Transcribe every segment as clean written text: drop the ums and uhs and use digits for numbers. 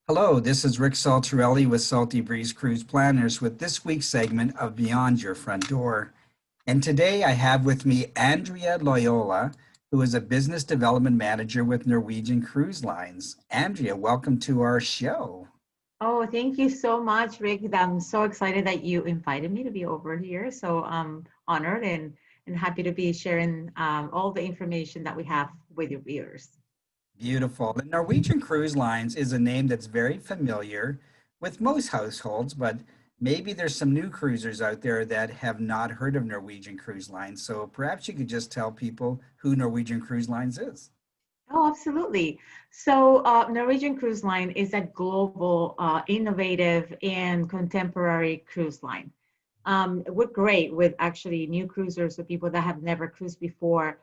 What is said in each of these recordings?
Hello, this is Rick Saltarelli with Salty Breeze Cruise Planners with this week's segment of Beyond Your Front Door. And today I have with me Andrea Loyola, who is a business development manager with Norwegian Cruise Lines. Andrea, welcome to our show. Oh, thank you so much, Rick. I'm so excited that you invited me to be over here. So I'm honored and happy to be sharing all the information that we have with your viewers. Beautiful. The Norwegian Cruise Lines is a name that's very familiar with most households, but maybe there's some new cruisers out there that have not heard of Norwegian Cruise Lines. So perhaps you could just tell people who Norwegian Cruise Lines is. Oh, absolutely. So Norwegian Cruise Line is a global, innovative, and contemporary cruise line. We're great with actually new cruisers or people that have never cruised before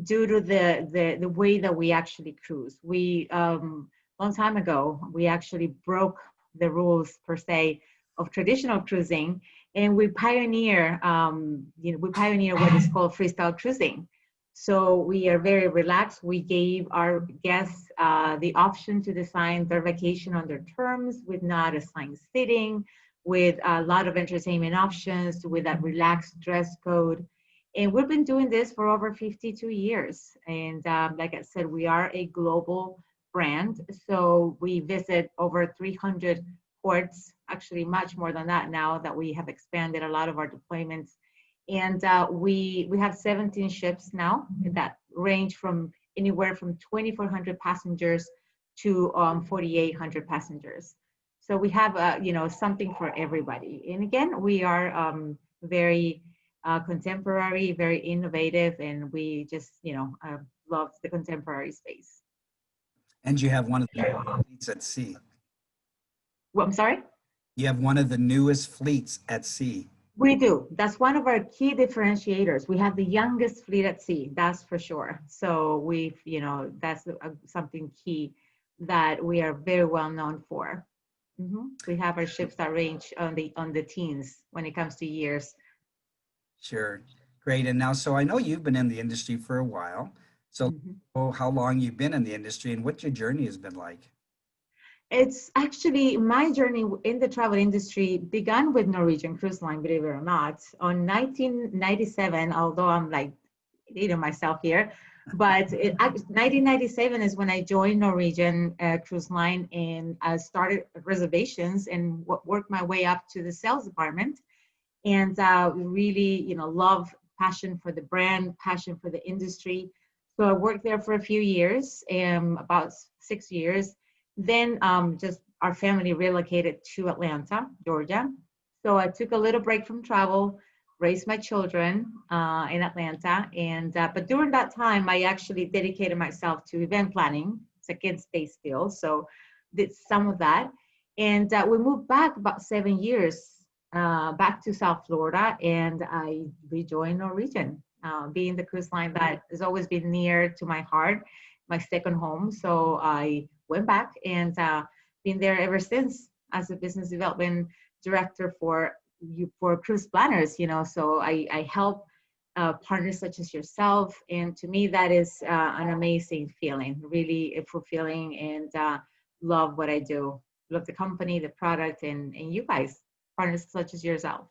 due to the way that we actually cruise. We long time ago we actually broke the rules per se of traditional cruising, and we pioneer what is called freestyle cruising. So we are very relaxed. We gave our guests the option to design their vacation on their terms with not assigned seating, with a lot of entertainment options, with a relaxed dress code. And we've been doing this for over 52 years. And like I said, we are a global brand. So we visit over 300 ports, actually much more than that now that we have expanded a lot of our deployments. And we have 17 ships now that range from anywhere from 2,400 passengers to 4,800 passengers. So we have something for everybody. And again, we are very contemporary, very innovative, and we just love the contemporary space. And you have one of the fleets at sea. Well, I'm sorry. You have one of the newest fleets at sea. We do. That's one of our key differentiators. We have the youngest fleet at sea, that's for sure. So that's something key that we are very well known for. We have our ships that range on the teens when it comes to years. Sure. Great. And now, so I know you've been in the industry for a while. So Mhm. how long you've been in the industry and what your journey has been like? It's actually my journey in the travel industry began with Norwegian Cruise Line, believe it or not, on 1997, although I'm like dating myself here. But 1997 is when I joined Norwegian Cruise Line, and I started reservations and worked my way up to the sales department. And really, love, passion for the brand, passion for the industry. So I worked there for a few years, about 6 years. Then just our family relocated to Atlanta, Georgia. So I took a little break from travel, raised my children in Atlanta. And but during that time, I actually dedicated myself to event planning. It's a kid's day still, so did some of that. And we moved back about 7 years back to South Florida, and I rejoined Norwegian, being the cruise line that has always been near to my heart, my second home. So I went back and been there ever since as a business development director for cruise planners. So I help partners such as yourself, and to me that is an amazing feeling, really fulfilling, and love what I do. Love the company, the product, and you guys, partners such as yourself.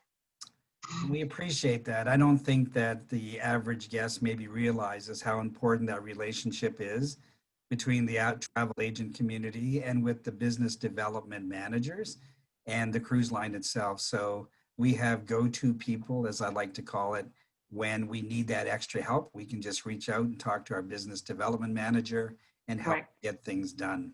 We appreciate that. I don't think that the average guest maybe realizes how important that relationship is between the travel agent community and with the business development managers and the cruise line itself. So we have go-to people, as I like to call it, when we need that extra help. We can just reach out and talk to our business development manager and help Correct. get things done.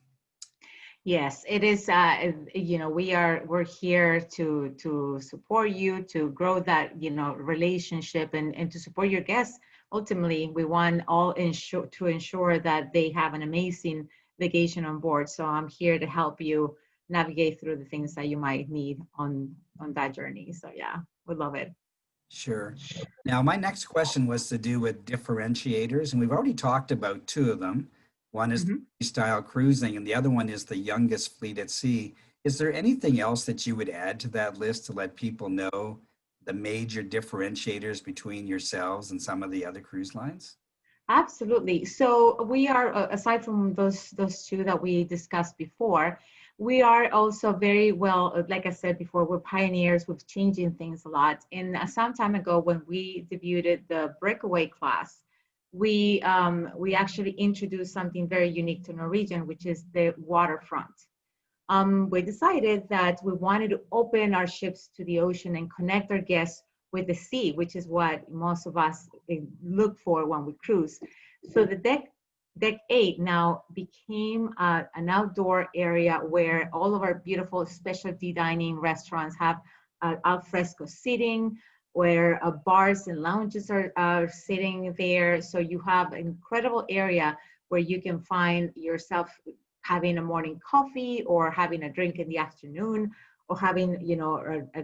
Yes, it is. We're here to support you, to grow that relationship, and to support your guests. Ultimately, we want to ensure that they have an amazing vacation on board. So I'm here to help you navigate through the things that you might need on that journey. So yeah, we love it. Sure. Now, my next question was to do with differentiators, and we've already talked about two of them. One is Mhm. freestyle cruising, and the other one is the youngest fleet at sea. Is there anything else that you would add to that list to let people know the major differentiators between yourselves and some of the other cruise lines? Absolutely. So we are, aside from those two that we discussed before, We are also very well, like I said before, we're pioneers with changing things a lot. And some time ago, when we debuted the breakaway class, we actually introduced something very unique to Norwegian, which is the waterfront. We decided that we wanted to open our ships to the ocean and connect our guests with the sea, which is what most of us look for when we cruise. So the deck 8 now became an outdoor area where all of our beautiful specialty dining restaurants have al fresco seating, where bars and lounges are sitting there. So you have an incredible area where you can find yourself having a morning coffee or having a drink in the afternoon or having, you know, a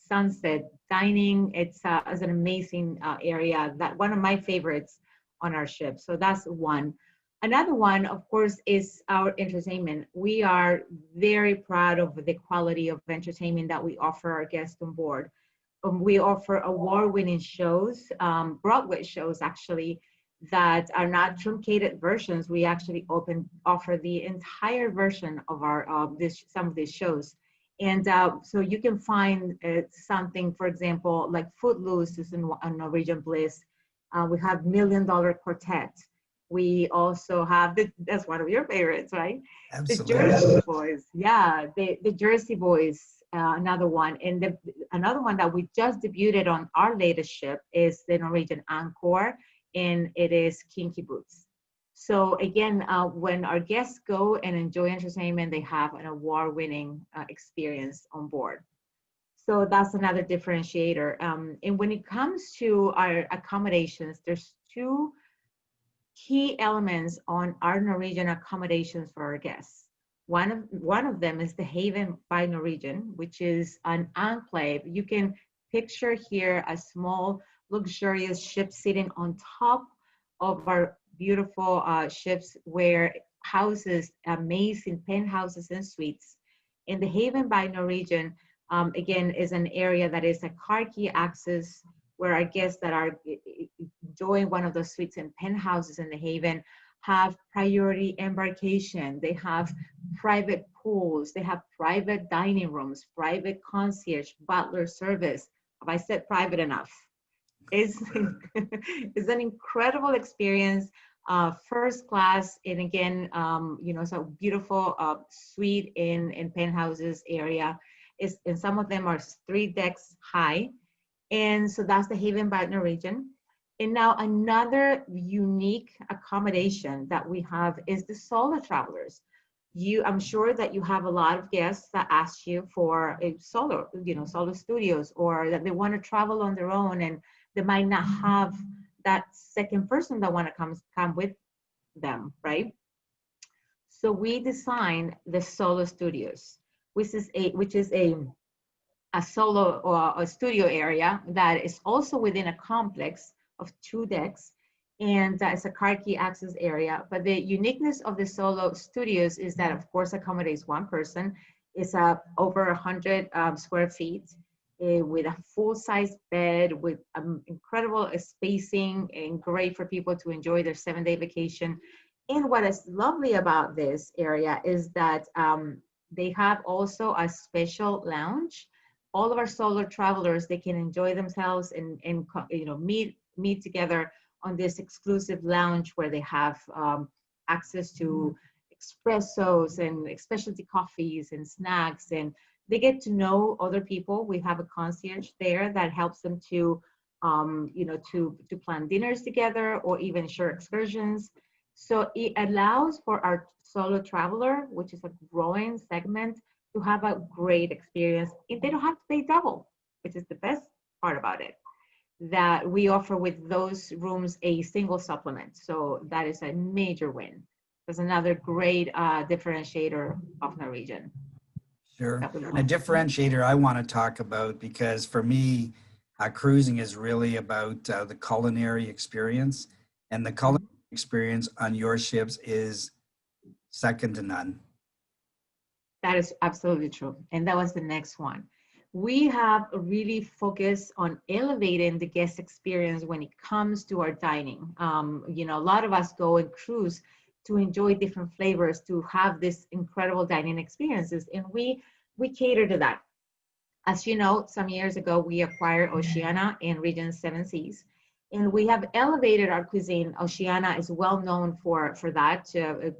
sunset dining. It's an amazing area, that one of my favorites on our ship. So that's one. Another one, of course, is our entertainment. We are very proud of the quality of entertainment that we offer our guests on board. We offer award-winning shows, Broadway shows actually, that are not truncated versions. We actually offer the entire version of our some of these shows. And so you can find something, for example, like Footloose is in Norwegian Bliss. We have Million Dollar Quartet. We also have that's one of your favorites, right? The Absolutely. Jersey Boys. Yeah, the Jersey Boys, another one. And another one that we just debuted on our latest ship is the Norwegian Encore, and it is Kinky Boots. So again, when our guests go and enjoy entertainment, they have an award-winning experience on board. So that's another differentiator. And when it comes to our accommodations, there's two key elements on our Norwegian accommodations for our guests. One of them is the Haven by Norwegian, which is an enclave. You can picture here a small, luxurious ship sitting on top of our beautiful ships, where houses, amazing penthouses and suites. And the Haven by Norwegian, again, is an area that is a car key access, where our guests that are enjoying one of those suites and penthouses in the Haven have priority embarkation. They have private pools. They have private dining rooms, private concierge, butler service. Have I said private enough? It's, it's an incredible experience, first class. And again, you know, it's a beautiful suite in penthouses area. And some of them are 3 decks high. And so that's the Haven by Norwegian. And now another unique accommodation that we have is the solo travelers. I'm sure that you have a lot of guests that ask you for a solo, you know, solo studios, or that they want to travel on their own and they might not have that second person that want to come with them, right? So we designed the solo studios, which is a solo or a studio area that is also within a complex of 2 decks, and it's a car key access area. But the uniqueness of the solo studios is that, of course, accommodates one person. It's over 100 square feet, with a full-size bed, with incredible spacing, and great for people to enjoy their 7-day vacation. And what is lovely about this area is that they have also a special lounge. All of our solo travelers, they can enjoy themselves and you know, meet together on this exclusive lounge where they have access to espressos and specialty coffees and snacks, and they get to know other people. We have a concierge there that helps them to you know, to plan dinners together or even share excursions. So it allows for our solo traveler, which is a growing segment, to have a great experience. They don't have to pay double, which is the best part about it, that we offer with those rooms a single supplement. So that is a major win. That's another great differentiator of Norwegian. Sure. A differentiator I want to talk about, because for me, cruising is really about the culinary experience, and the culinary experience on your ships is second to none. That is absolutely true. And that was the next one. We have really focused on elevating the guest experience when it comes to our dining. You know, a lot of us go and cruise to enjoy different flavors, to have this incredible dining experiences. And we cater to that. As you know, some years ago, we acquired Oceana in Region 7 Seas, and we have elevated our cuisine. Oceana is well known for that,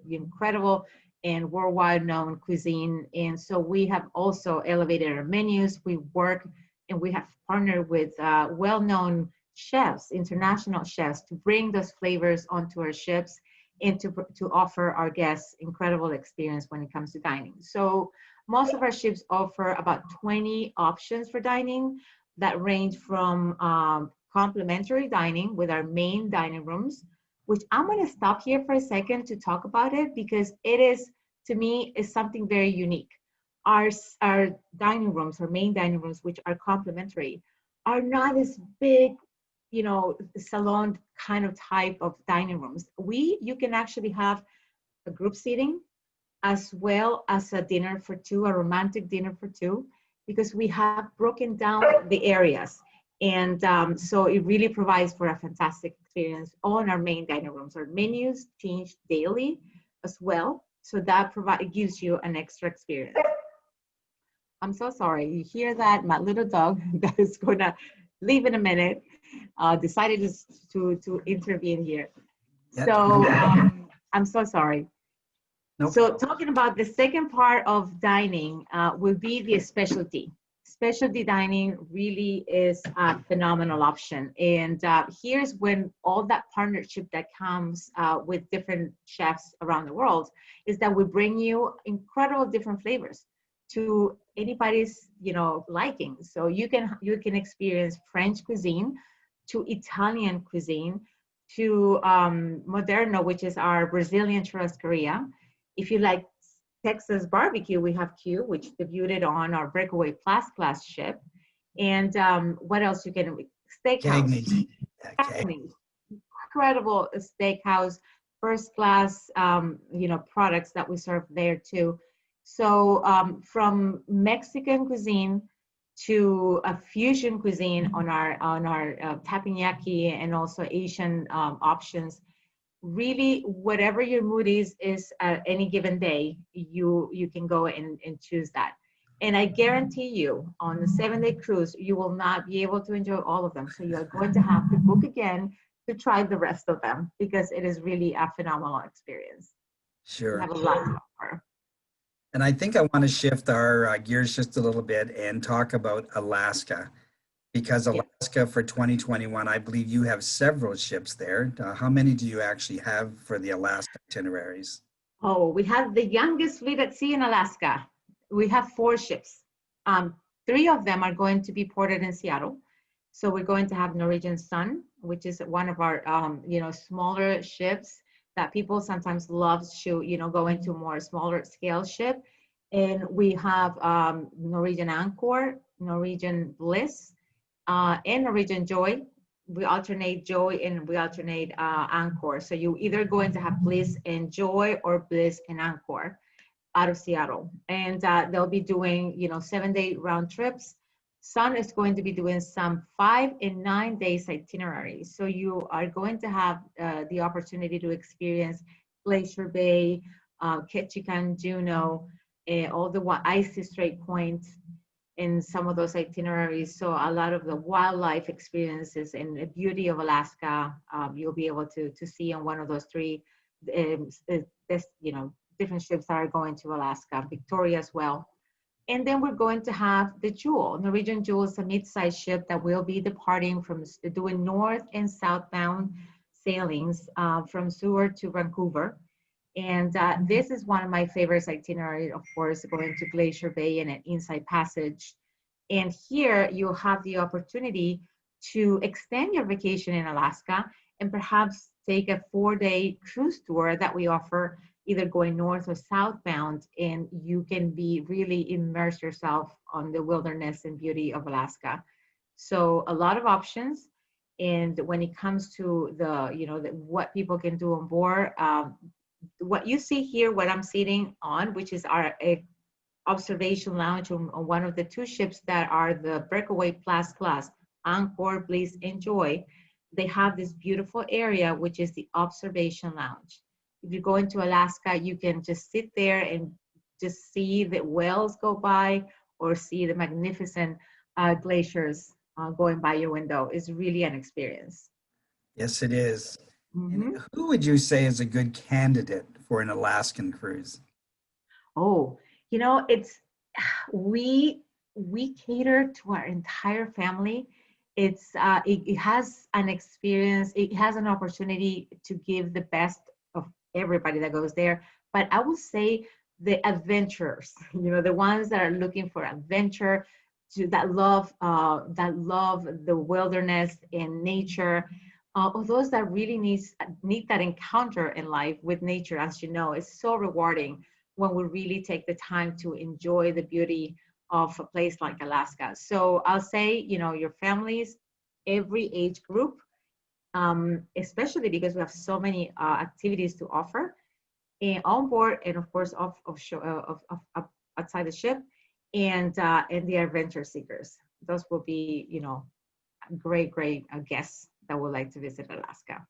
incredible and worldwide known cuisine. And so we have also elevated our menus. We work and we have partnered with well-known chefs, international chefs, to bring those flavors onto our ships and to offer our guests incredible experience when it comes to dining. So most of our ships offer about 20 options for dining that range from complimentary dining with our main dining rooms, which I'm going to stop here for a second to talk about it because it is, to me, is something very unique. Our dining rooms, our main dining rooms, which are complimentary, are not as big, salon kind of type of dining rooms. You can actually have a group seating as well as a dinner for two, a romantic dinner for two, because we have broken down the areas. And so it really provides for a fantastic experience on our main dining rooms. Our menus change daily as well. So that it gives you an extra experience. I'm so sorry. You hear that? My little dog that is going to leave in a minute decided to intervene here. So I'm so sorry. Nope. So talking about the second part of dining will be the specialty. Specialty dining really is a phenomenal option. And here's when all that partnership that comes with different chefs around the world is that we bring you incredible different flavors to anybody's liking. So you can experience French cuisine to Italian cuisine to Moderno, which is our Brazilian churrascaria. If you like Texas barbecue, we have Q, which debuted on our Breakaway Plus class ship. And what else you can, steakhouse. Cagney's. Incredible steakhouse, first class, products that we serve there too. So from Mexican cuisine to a fusion cuisine on our teppanyaki and also Asian options. Really, whatever your mood is at any given day, you can go and choose that. And I guarantee you, on the 7-day cruise, you will not be able to enjoy all of them. So you are going to have to book again to try the rest of them because it is really a phenomenal experience. Sure. We have a lot to offer. And I think I want to shift our gears just a little bit and talk about Alaska, because Alaska for 2021, I believe you have several ships there. How many do you actually have for the Alaska itineraries? Oh, we have the youngest fleet at sea in Alaska. We have 4 ships. 3 of them are going to be ported in Seattle. So we're going to have Norwegian Sun, which is one of our smaller ships that people sometimes love to go into more smaller scale ship. And we have Norwegian Anchor, Norwegian Bliss, and Norwegian Joy. We alternate Joy and we alternate Anchor. So you either going to have Bliss and Joy or Bliss and Anchor out of Seattle. And they'll be doing 7-day round trips. Sun is going to be doing some 5 and 9 days itineraries. So you are going to have the opportunity to experience Glacier Bay, Ketchikan, Juneau, all the icy Strait Point in some of those itineraries. So a lot of the wildlife experiences and the beauty of Alaska, you'll be able to see on one of those 3 different ships that are going to Alaska, Victoria as well. And then we're going to have the Jewel. Norwegian Jewel is a mid-sized ship that will be departing from doing north and southbound sailings from Seward to Vancouver. And this is one of my favorite itineraries, of course, going to Glacier Bay and an inside passage. And here you'll have the opportunity to extend your vacation in Alaska and perhaps take a 4-day cruise tour that we offer, either going north or southbound, and you can be really immerse yourself on the wilderness and beauty of Alaska. So a lot of options. And when it comes to what people can do on board, what you see here, what I'm sitting on, which is our observation lounge on one of the 2 ships that are the Breakaway Plus class, Anchor, Bliss, and Joy. They have this beautiful area, which is the observation lounge. If you go into Alaska, you can just sit there and just see the whales go by or see the magnificent glaciers going by your window. It's really an experience. Yes, it is. And Mhm. who would you say is a good candidate for an Alaskan cruise? Oh, it's we we cater to our entire family. It has an experience. It has an opportunity to give the best of everybody that goes there. But I will say the adventurers, the ones that are looking for adventure, that love the wilderness and nature. Or those that really need that encounter in life with nature, as you know, is so rewarding when we really take the time to enjoy the beauty of a place like Alaska. So I'll say, your families, every age group, especially because we have so many activities to offer and on board, and of course of outside the ship, and the adventure seekers. Those will be, great guests that would like to visit Alaska.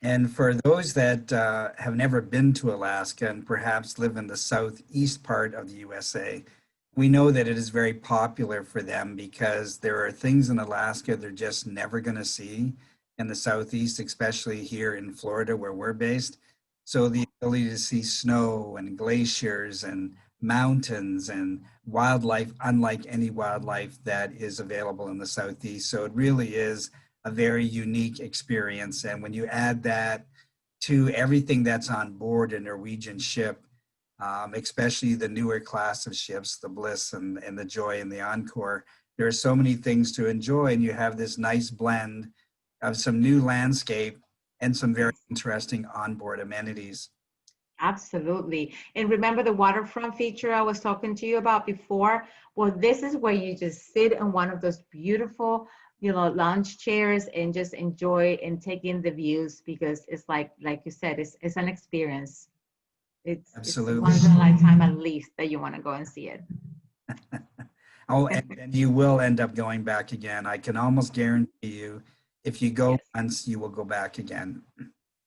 And for those that have never been to Alaska and perhaps live in the southeast part of the USA, we know that it is very popular for them because there are things in Alaska they're just never going to see in the southeast, especially here in Florida where we're based. So the ability to see snow and glaciers and mountains and wildlife, unlike any wildlife that is available in the southeast. So it really is a very unique experience. And when you add that to everything that's on board a Norwegian ship, especially the newer class of ships, the Bliss and the Joy and the Encore, there are so many things to enjoy. And you have this nice blend of some new landscape and some very Yes. interesting onboard amenities. Absolutely. And remember the waterfront feature I was talking to you about before? Well, this is where you just sit in one of those beautiful, lounge chairs and just enjoy and take in the views because it's like you said, it's an experience. It's Absolutely. once in a lifetime at least that you want to go and see it. Oh, and you will end up going back again. I can almost guarantee you, if you go Yes, once, you will go back again.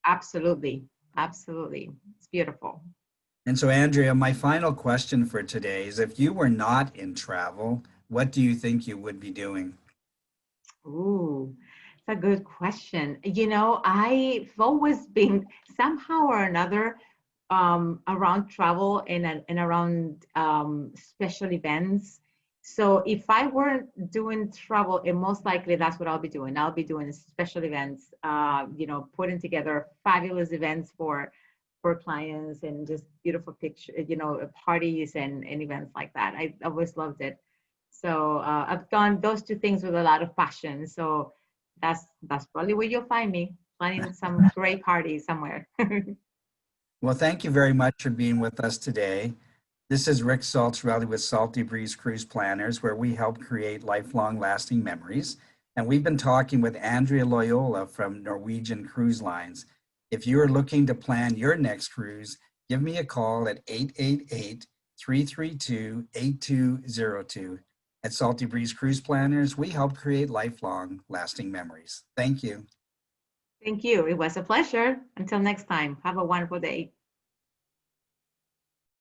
absolutely. Absolutely. It's beautiful. And so, Andrea, my final question for today is if you were not in travel, what do you think you would be doing? Ooh, it's a good question. I've always been somehow or another around travel and around special events. So if I weren't doing travel, and most likely that's what I'll be doing. I'll be doing special events, putting together fabulous events for clients and just beautiful picture, parties and events like that. I always loved it. So I've done those two things with a lot of passion. So that's probably where you'll find me planning some great party somewhere. Well, thank you very much for being with us today. This is Rick Saltzrelli with Salty Breeze Cruise Planners, where we help create lifelong lasting memories. And we've been talking with Andrea Loyola from Norwegian Cruise Lines. If you're looking to plan your next cruise, give me a call at 888-332-8202. At Salty Breeze Cruise Planners, we help create lifelong lasting memories. Thank you. Thank you. It was a pleasure. Until next time, have a wonderful day.